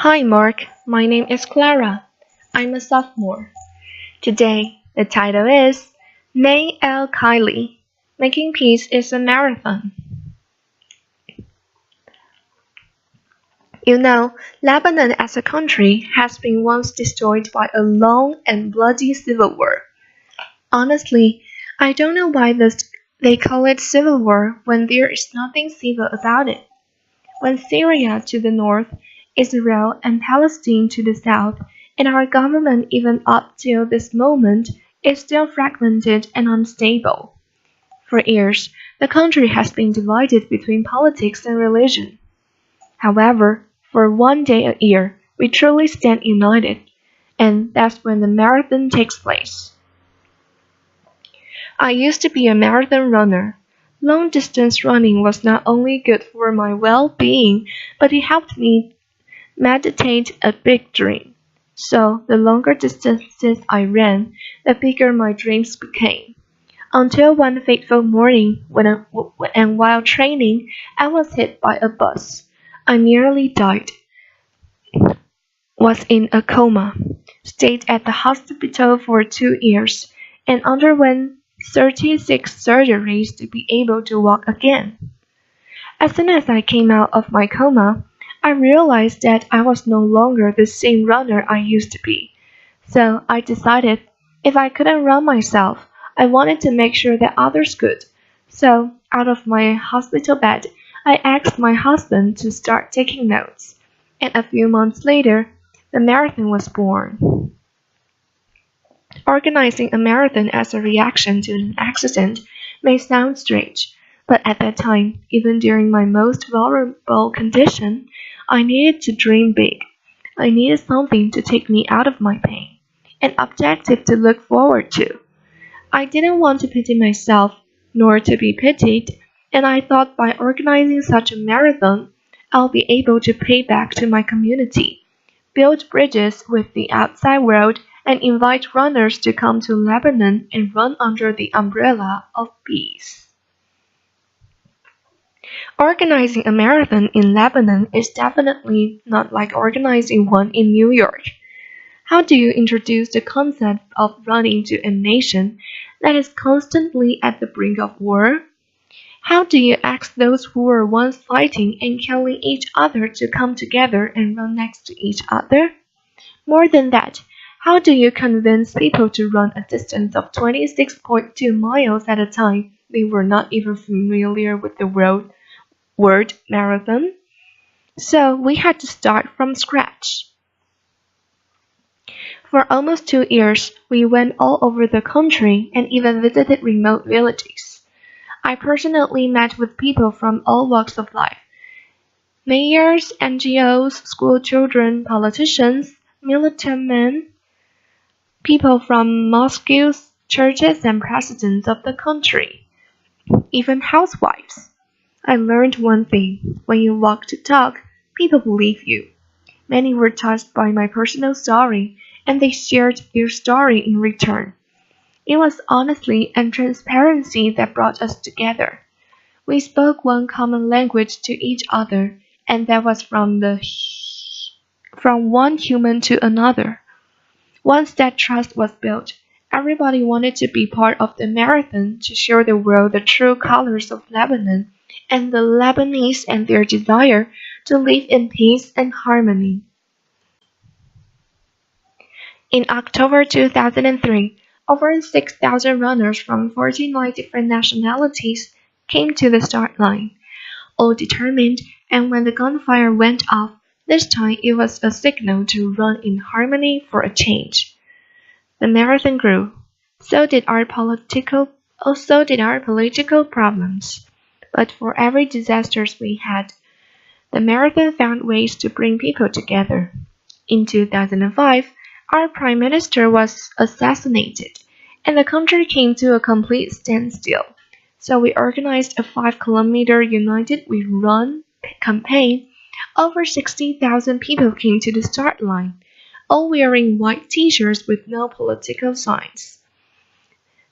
Hi Mark, my name is Clara. I'm a sophomore. Today, the title is May El-Khalil. Making Peace is a Marathon. You know, Lebanon as a country has been once destroyed by a long and bloody civil war. Honestly, I don't know why they call it civil war when there is nothing civil about it. When Syria to the north, Israel and Palestine to the south, and our government even up till this moment is still fragmented and unstable. For years, the country has been divided between politics and religion. However, for one day a year, we truly stand united, and that's when the marathon takes place. I used to be a marathon runner. Long distance running was not only good for my well being, but it helped me meditate a big dream. So, the longer distances I ran, the bigger my dreams became. Until one fateful morning, and while training, I was hit by a bus. I nearly died, was in a coma, stayed at the hospital for 2 years, and underwent 36 surgeries to be able to walk again. As soon as I came out of my coma, I realized that I was no longer the same runner I used to be. So I decided if I couldn't run myself, I wanted to make sure that others could. So, out of my hospital bed, I asked my husband to start taking notes. And a few months later, the marathon was born. Organizing a marathon as a reaction to an accident may sound strange, but at that time, even during my most vulnerable condition, I needed to dream big. I needed something to take me out of my pain, an objective to look forward to. I didn't want to pity myself, nor to be pitied, and I thought by organizing such a marathon, I'll be able to pay back to my community, build bridges with the outside world, and invite runners to come to Lebanon and run under the umbrella of peace. Organizing a marathon in Lebanon is definitely not like organizing one in New York. How do you introduce the concept of running to a nation that is constantly at the brink of war? How do you ask those who were once fighting and killing each other to come together and run next to each other? More than that, how do you convince people to run a distance of 26.2 miles at a time they were not even familiar with the word marathon? So we had to start from scratch. For almost 2 years, we went all over the country and even visited remote villages. I personally met with people from all walks of life: mayors, NGOs, school children, politicians, military men, people from mosques, churches, and presidents of the country, even housewives. I learned one thing: when you walk the talk, people believe you. Many were touched by my personal story, and they shared their story in return. It was honesty and transparency that brought us together. We spoke one common language to each other, and that was from one human to another. Once that trust was built, everybody wanted to be part of the marathon to show the world the true colors of Lebanon and the Lebanese and their desire to live in peace and harmony. In October 2003, over 6,000 runners from 49 different nationalities came to the start line, all determined, and when the gunfire went off, this time it was a signal to run in harmony for a change. The marathon grew. So did our political problems. But for every disasters we had, the marathon found ways to bring people together. In 2005, our prime minister was assassinated, and the country came to a complete standstill. So we organized a 5-kilometer United We Run campaign. Over 60,000 people came to the start line, all wearing white t-shirts with no political signs.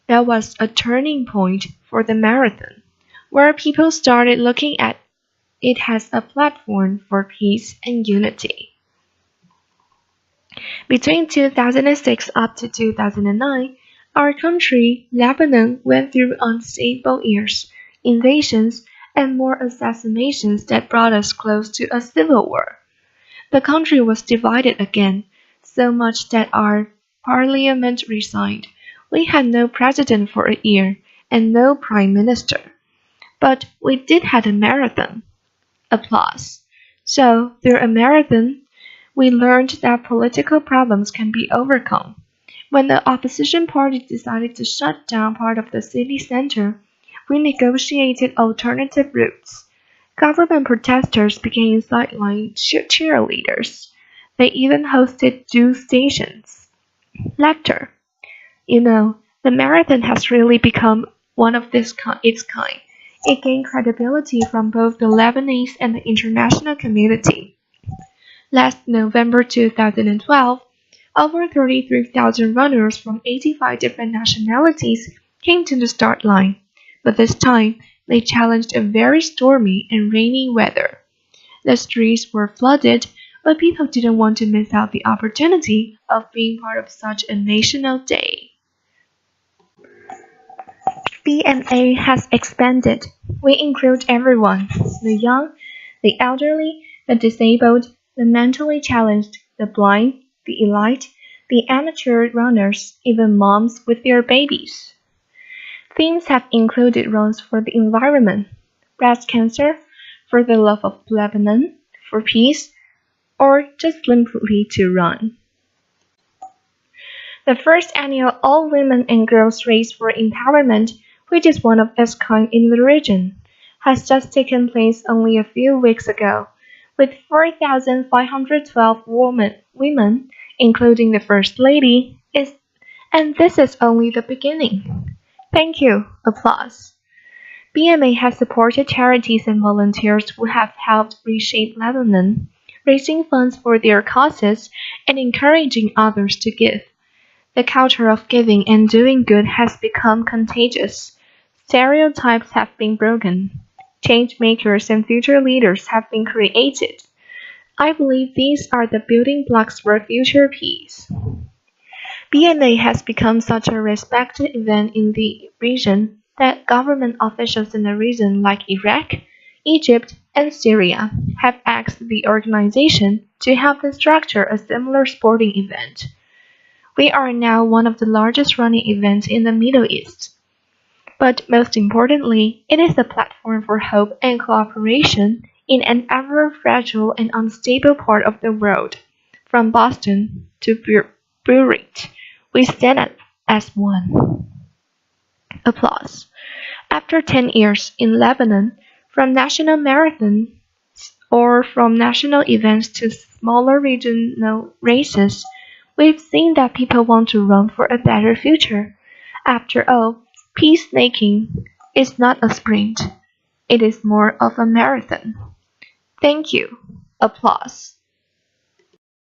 That was a turning point for the marathon, where people started looking at it as a platform for peace and unity. Between 2006 up to 2009, our country, Lebanon, went through unstable years, invasions, and more assassinations that brought us close to a civil war. The country was divided again, so much that our parliament resigned. We had no president for a year, and no prime minister. But we did have a marathon. Applause. So, through a marathon, we learned that political problems can be overcome. When the opposition party decided to shut down part of the city center, we negotiated alternative routes. Government protesters became sideline cheerleaders. They even hosted news stations. Laughter. The marathon has really become one of its kind. It gained credibility from both the Lebanese and the international community. Last November 2012, over 33,000 runners from 85 different nationalities came to the start line, but this time they challenged a very stormy and rainy weather. The streets were flooded, but people didn't want to miss out the opportunity of being part of such a national day. BMA has expanded. We include everyone: the young, the elderly, the disabled, the mentally challenged, the blind, the elite, the amateur runners, even moms with their babies. Themes have included runs for the environment, breast cancer, for the love of Lebanon, for peace, or just simply to run. The first annual All-Women and Girls Race for Empowerment, which is one of its kind in the region, has just taken place only a few weeks ago, with 4,512 women, including the First Lady, and this is only the beginning. Thank you. Applause. BMA has supported charities and volunteers who have helped reshape Lebanon, raising funds for their causes and encouraging others to give. The culture of giving and doing good has become contagious. Stereotypes have been broken. Change makers and future leaders have been created. I believe these are the building blocks for future peace. BMA has become such a respected event in the region that government officials in the region like Iraq, Egypt, and Syria have asked the organization to help them structure a similar sporting event. We are now one of the largest running events in the Middle East. But most importantly, it is a platform for hope and cooperation in an ever fragile and unstable part of the world. From Boston to Beirut, we stand up as one. Applause. After 10 years in Lebanon, from national marathons or from national events to smaller regional races, we've seen that people want to run for a better future. After all, peacemaking is not a sprint. It is more of a marathon. Thank you. Applause.